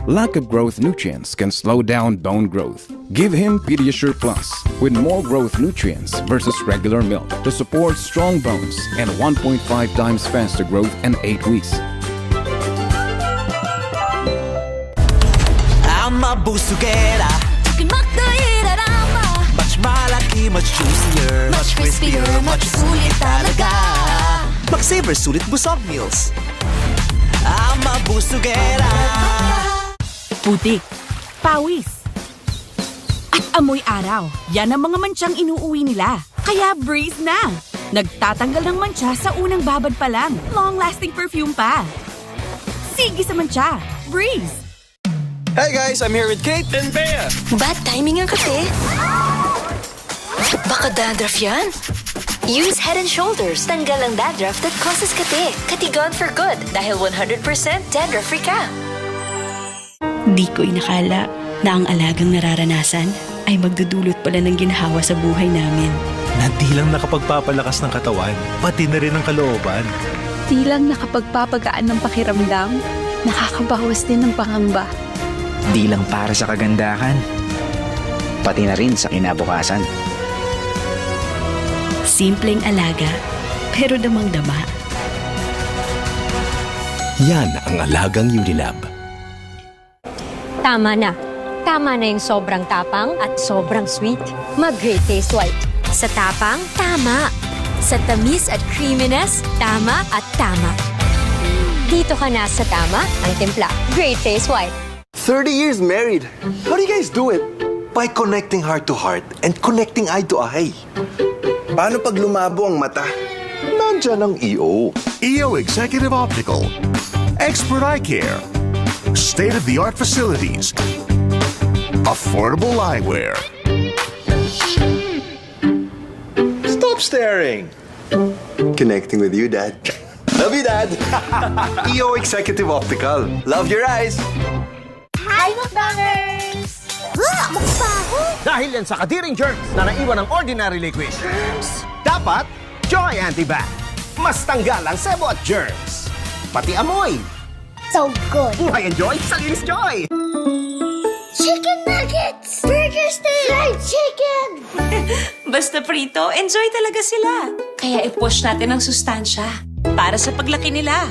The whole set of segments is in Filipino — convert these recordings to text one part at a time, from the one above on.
Lack of growth nutrients can slow down bone growth. Give him Pediasure Plus with more growth nutrients versus regular milk to support strong bones and 1.5 times faster growth in 8 weeks. I'm a busugera. Chicken McDo irarama. Much malaki, much juicier, Much crispier, much sulit talaga. Mag-savor sulit busog meals. I'm a busugera. Putik, pawis, at amoy araw. Yan ang mga mantsang inuuwi nila. Kaya Breeze na. Nagtatanggal ng mantsa sa unang babad pa lang. Long-lasting perfume pa. Sige sa mantsa. Breeze. Hey guys, I'm here with Kate and Bea. Bad timing ang kasi. Baka dandruff yan? Use Head & Shoulders. Tanggal ang dandruff that causes kate. Katigon for good dahil 100% dandruff-free ka. Di ko inakala na ang alagang nararanasan ay magdudulot pala ng ginhawa sa buhay namin. Na di lang nakapagpapalakas ng katawan, pati na rin ang kalooban. Di lang nakapagpapagaan ng pakiramdam, nakakabawas din ng pangamba. Di lang para sa kagandahan, pati na rin sa kinabukasan. Simpleng alaga, pero damang-dama. Yan ang alagang Unilab. Tama na. Tama na yung sobrang tapang at sobrang sweet. Mag-Great Taste White. Sa tapang, tama. Sa tamis at creaminess, tama at tama. Dito ka na sa tama ang timpla. Great Taste White. 30 years married. How do you guys do it? By connecting heart to heart and connecting eye to eye. Paano pag lumabo ang mata? Nandyan ang EO. EO Executive Optical. Expert eye care. State-of-the-art facilities. Affordable eyewear. Stop staring. Connecting with you, Dad. Love you, Dad. EO Executive Optical. Love your eyes. Hi, McDonald's! Mukbaho! Dahil yan sa kadiring germs na naiwan ng ordinary liquid. Dapat, Joy Antibac. Mas tanggal ang sebo at germs. Pati amoy. So good. Buhay and Joy sa Linis Joy. Chicken nuggets! Burger steak! Fried chicken! Basta prito, enjoy talaga sila. Kaya i-push natin ang sustansya para sa paglaki nila.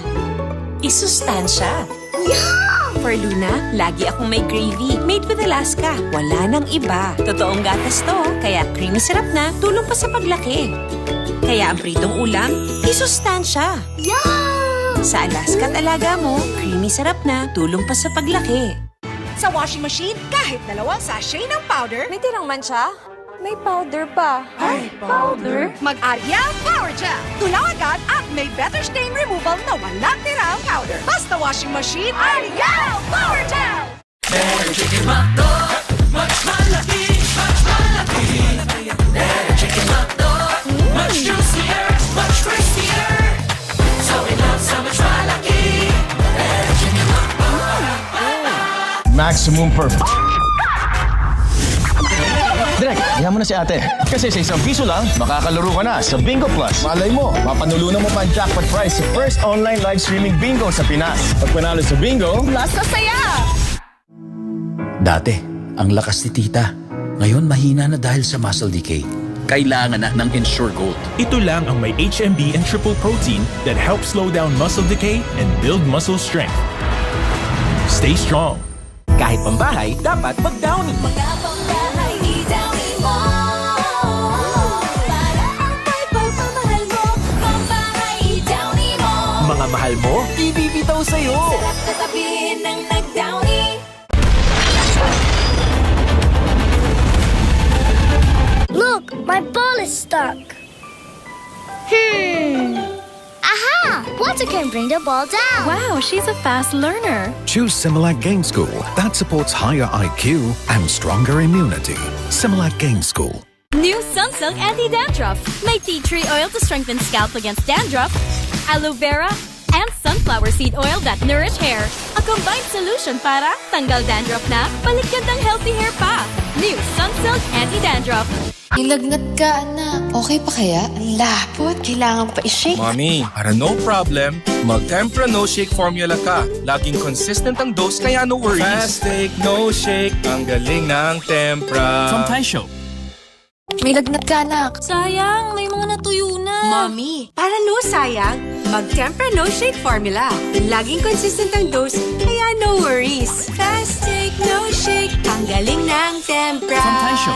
Isustansya. Yum! For Luna, lagi akong may gravy. Made with Alaska. Wala nang iba. Totoong gatas to, kaya creamy sarap na, tulong pa sa paglaki. Kaya ang pritong ulam, isustansya. Yum! Sa Alaska at alaga mo, creamy sarap na, tulong pa sa paglaki. Sa washing machine, kahit 2 sachet ng powder, May tirang mancha? May powder pa. Ay, powder? Mag-Ariel Power Gel. Tunaw agad at may better stain removal na walang tirang powder. Basta washing machine, Ariel Power Gel! Better Chicken McDo. Much malaki, much malaki. Better Chicken McDo. Much juicier, much crispier. So in love, so much malaki. Better Chicken McDo. Maximum perfect. Direk, dihan mo na si ate. Kasi sa ₱1 lang, makakalaro ka na sa Bingo Plus. Malay mo, mapanulunan mo pa ang jackpot prize sa first online live streaming bingo sa Pinas. Pag panalo sa bingo, Plus na saya! Dati, ang lakas ni tita. Ngayon, mahina na dahil sa muscle decay. Kailangan na ng Ensure Gold. Ito lang ang may HMB and triple protein that helps slow down muscle decay and build muscle strength. Stay strong. Kahit pambahay, dapat mag-Downy. Mga pambahay, i-Downy mo. Para ang may pagmamahal mo. Pambahay, i-Downy mo. Mga mahal mo, ibibitaw sa'yo. Sarap na tabihin ng nag-Downy. Look, my ball is stuck. Aha! Water can bring the ball down. Wow, she's a fast learner. Choose Similac Game School that supports higher IQ and stronger immunity. Similac Game School. New Sunsilk Anti-Dandruff. May tea tree oil to strengthen scalp against dandruff, aloe vera, and sunflower seed oil that nourish hair. A combined solution para tanggal dandruff na, balik gandang healthy hair pa. New Sunsilk Anti-Dandruff. Nilagnat ka, anak. Okay pa kaya? Ang lapot. Kailangan pa i-shake. Mommy, para no problem, mag-Tempra No Shake formula ka. Laging consistent ang dose kaya no worries. Fast take, no shake. Ang galing ng Tempra. From Taisho. May lagnat ka, anak. Sayang, may mga natuyo na. Mommy, para no sayang, mag-Tempra No Shake formula. Laging consistent ang dose, kaya no worries. Fast take, no shake. Ang galing ng Tempra. From Taisho.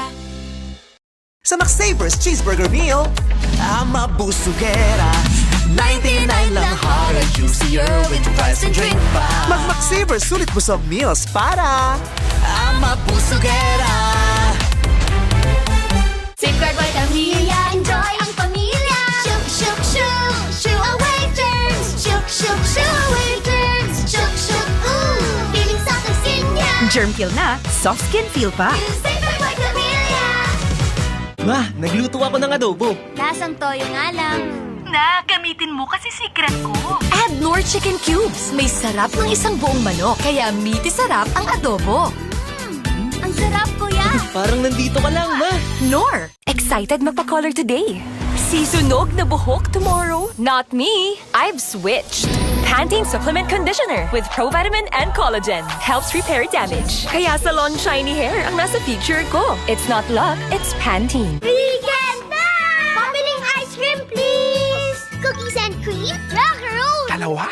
Sa McSavers Cheeseburger Meal, ama busugera. 99 lang hot and juicier with fries and drink pa. Mag-McSavers sulit busog meals para ama busugera. Safeguard by Pamilya, enjoy ang pamilya. Shook, shook, shook, shoo away germs. Shook, shook, shoo away germs. Shook, shook, ooh, feeling sa kasinya. Germ kill na, soft skin feel pa. Safeguard by Pamilya. Ma, nagluto ako ng adobo. Lasang toyo nga lang. Na, gamitin mo kasi secret ko. Add Knorr Chicken Cubes. May sarap ng isang buong manok. Kaya meaty sarap ang adobo. Ang sarap, kuya. Parang nandito ka lang, ma. Knorr. Excited magpa-color today. Sisunog na buhok tomorrow? Not me. I've switched. Pantene Supplement Conditioner with Provitamin and Collagen helps repair damage. Kaya salon shiny hair ang nasa feature ko. It's not luck, it's Pantene. Weekend na! Pabiling ice cream, please! Cookies and cream? Rocker Road! Dalawa?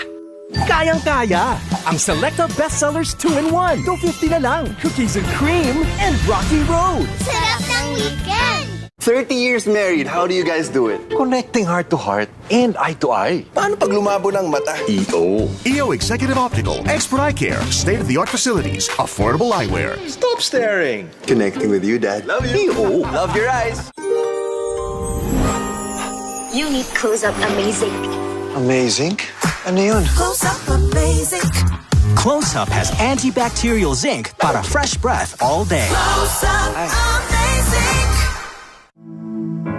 Kayang-kaya! Ang Selecta Bestsellers 2-in-1. 250 na lang. Cookies and cream and Rocky Road. Sarap ng weekend! 30 years married, how do you guys do it? Connecting heart to heart and eye to eye. Paano pag lumabo ng mata? EO. EO Executive Optical, Expert Eye Care, state-of-the-art facilities, affordable eyewear. Stop staring. Connecting with you, Dad. Love you. EO. Love your eyes. You need Close-Up Amazing. Amazing. Ano yun? Close-Up Amazing. Close-Up has antibacterial zinc para fresh breath all day. Close-Up Amazing!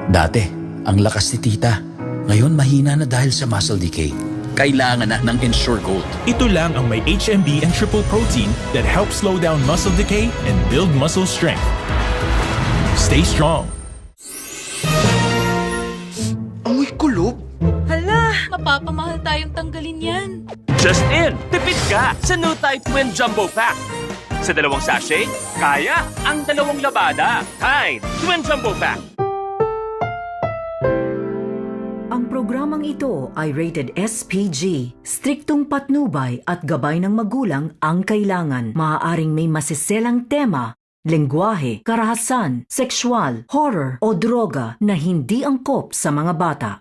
Dati, ang lakas ni tita. Ngayon mahina na dahil sa muscle decay. Kailangan na ng Ensure Gold. Ito lang ang may HMB and triple protein that helps slow down muscle decay and build muscle strength. Stay strong. Amoy kulob. Hala, mapapamahal tayong tanggalin yan. Just in! Tipid ka sa new Tide Twin Jumbo Pack. Sa 2 sachet, kaya ang 2 labada. Tide Twin Jumbo Pack. Ang programang ito ay rated SPG. Striktong patnubay at gabay ng magulang ang kailangan. Maaaring may masiselang tema, lengguwahe, karahasan, sexual, horror o droga na hindi angkop sa mga bata.